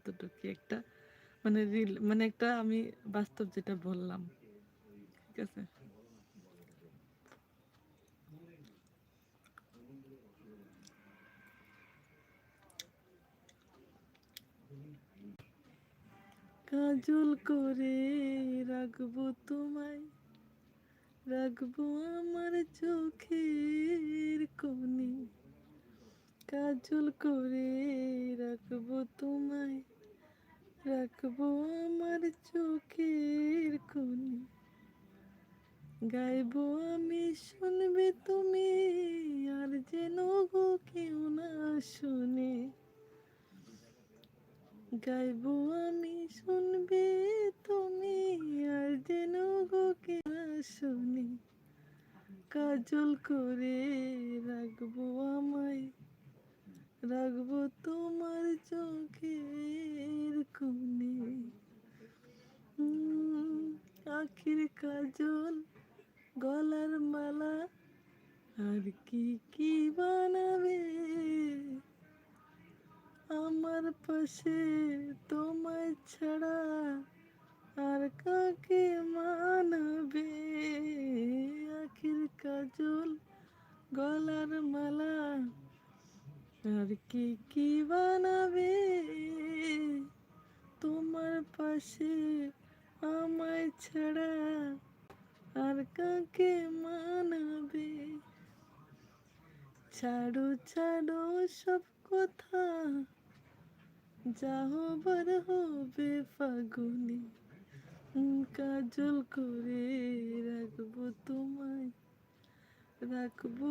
কতটুকু একটা মানে রিল মানে একটা আমি বাস্তব যেটা বললাম, ঠিক আছে? কাজল করে রাখবো তোমায়, রাখবো আমার চোখের কোণে, কাজল করে রাখবো তোমায়, রাখবো আমার চোখের কোণে, গাইবো আমি শুনবে তুমি, আর যেন গো কেউ না শুনে, গাইবো আমি শুনবে তুমি, আর যেন গো কেউ না শুনে, কাজল করে রাখবো আমায়, রাখবো তোমার চোখের কোণে। আখির কাজল, গলার মালা, আর কি কি বানাবে আমার পাশে তোমায় ছাড়া, আর কাকে মানাবে। আখির কাজল, গলার মালা, আর কি কি বানাবে তোমার পাশে আমায় ছাড়া, আর কাকে মানাবে। ছাড়ো ছাড়ো সব কথা, যা হবার হবে ফাগুনে, কাজল করে রাখবো তোমায়, রাখবো